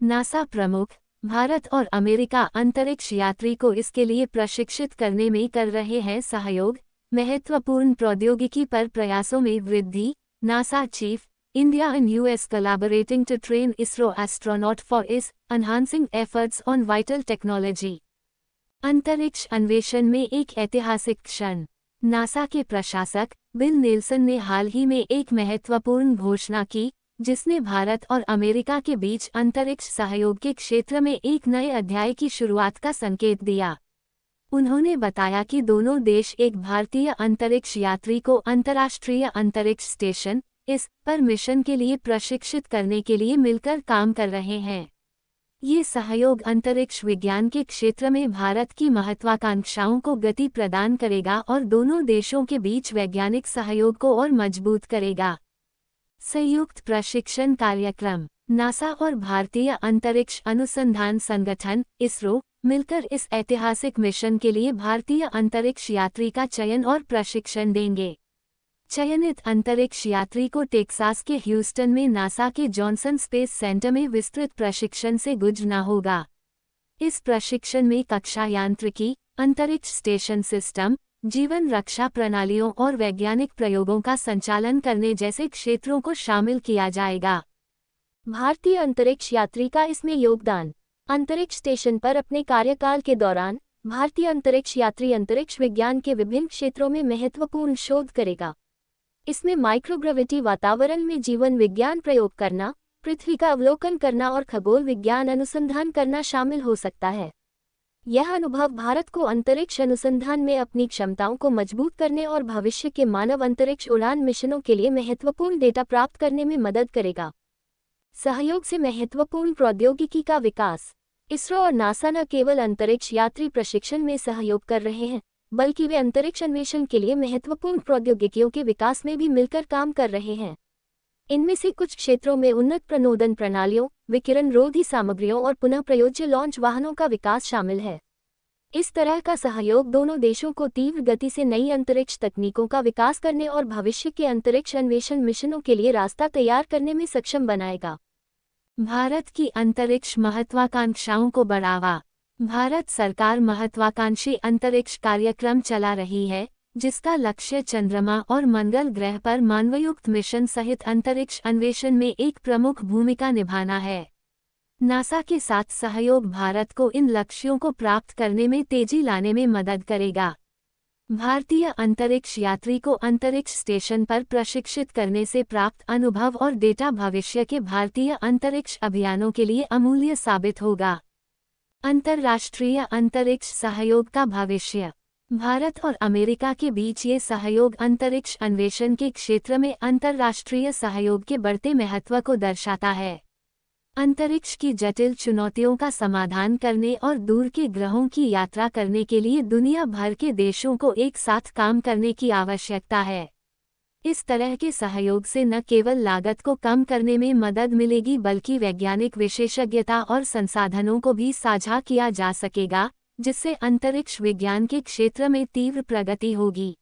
NASA प्रमुख, भारत और America अंतरिक्ष यात्री को इसके लिए प्रशिक्षित करने में कर रहे हैं सहयोग। महत्वपूर्ण प्रौद्योगिकी पर प्रयासों में वृद्धि। NASA chief, India and US collaborating to train ISRO astronaut for is enhancing efforts on vital technology। अंतरिक्ष अन्वेषण में एक ऐतिहासिक क्षण। नासा के प्रशासक बिल नेल्सन ने हाल ही में एक महत्वपूर्ण घोषणा की, जिसने भारत और अमेरिका के बीच अंतरिक्ष सहयोग के क्षेत्र में एक नए अध्याय की शुरुआत का संकेत दिया। उन्होंने बताया कि दोनों देश एक भारतीय अंतरिक्ष यात्री को अंतर्राष्ट्रीय अंतरिक्ष स्टेशन इस पर मिशन के लिए प्रशिक्षित करने के लिए मिलकर काम कर रहे हैं। ये सहयोग अंतरिक्ष विज्ञान के क्षेत्र में भारत की महत्वाकांक्षाओं को गति प्रदान करेगा और दोनों देशों के बीच वैज्ञानिक सहयोग को और मजबूत करेगा। संयुक्त प्रशिक्षण कार्यक्रम। नासा और भारतीय अंतरिक्ष अनुसंधान संगठन इसरो मिलकर इस ऐतिहासिक मिशन के लिए भारतीय अंतरिक्ष यात्री का चयन और प्रशिक्षण देंगे। चयनित अंतरिक्ष यात्री को टेक्सास के ह्यूस्टन में नासा के जॉनसन स्पेस सेंटर में विस्तृत प्रशिक्षण से गुजरना होगा। इस प्रशिक्षण में कक्षा यांत्रिकी, अंतरिक्ष स्टेशन सिस्टम, जीवन रक्षा प्रणालियों और वैज्ञानिक प्रयोगों का संचालन करने जैसे क्षेत्रों को शामिल किया जाएगा। भारतीय अंतरिक्ष यात्री का इसमें योगदान। अंतरिक्ष स्टेशन पर अपने कार्यकाल के दौरान भारतीय अंतरिक्ष यात्री अंतरिक्ष विज्ञान के विभिन्न क्षेत्रों में महत्वपूर्ण शोध करेगा। इसमें माइक्रोग्रेविटी वातावरण में जीवन विज्ञान प्रयोग करना, पृथ्वी का अवलोकन करना और खगोल विज्ञान अनुसंधान करना शामिल हो सकता है। यह अनुभव भारत को अंतरिक्ष अनुसंधान में अपनी क्षमताओं को मजबूत करने और भविष्य के मानव अंतरिक्ष उड़ान मिशनों के लिए महत्वपूर्ण डेटा प्राप्त करने में मदद करेगा। सहयोग से महत्वपूर्ण प्रौद्योगिकी का विकास। इसरो और नासा न केवल अंतरिक्ष यात्री प्रशिक्षण में सहयोग कर रहे हैं, बल्कि वे अंतरिक्ष अन्वेषण के लिए महत्वपूर्ण प्रौद्योगिकियों के विकास में भी मिलकर काम कर रहे हैं। इनमें से कुछ क्षेत्रों में उन्नत प्रणोदन प्रणालियों, विकिरण रोधी सामग्रियों और पुनः प्रयोज्य लॉन्च वाहनों का विकास शामिल है। इस तरह का सहयोग दोनों देशों को तीव्र गति से नई अंतरिक्ष तकनीकों का विकास करने और भविष्य के अंतरिक्ष अन्वेषण मिशनों के लिए रास्ता तैयार करने में सक्षम बनाएगा। भारत की अंतरिक्ष महत्वाकांक्षाओं को बढ़ावा। भारत सरकार महत्वाकांक्षी अंतरिक्ष कार्यक्रम चला रही है, जिसका लक्ष्य चंद्रमा और मंगल ग्रह पर मानवयुक्त मिशन सहित अंतरिक्ष अन्वेषण में एक प्रमुख भूमिका निभाना है। नासा के साथ सहयोग भारत को इन लक्ष्यों को प्राप्त करने में तेजी लाने में मदद करेगा। भारतीय अंतरिक्ष यात्री को अंतरिक्ष स्टेशन पर प्रशिक्षित करने से प्राप्त अनुभव और डेटा भविष्य के भारतीय अंतरिक्ष अभियानों के लिए अमूल्य साबित होगा। अंतर्राष्ट्रीय अंतरिक्ष सहयोग का भविष्य। भारत और अमेरिका के बीच ये सहयोग अंतरिक्ष अन्वेषण के क्षेत्र में अंतर्राष्ट्रीय सहयोग के बढ़ते महत्व को दर्शाता है। अंतरिक्ष की जटिल चुनौतियों का समाधान करने और दूर के ग्रहों की यात्रा करने के लिए दुनिया भर के देशों को एक साथ काम करने की आवश्यकता है। इस तरह के सहयोग से न केवल लागत को कम करने में मदद मिलेगी, बल्कि वैज्ञानिक विशेषज्ञता और संसाधनों को भी साझा किया जा सकेगा, जिससे अंतरिक्ष विज्ञान के क्षेत्र में तीव्र प्रगति होगी।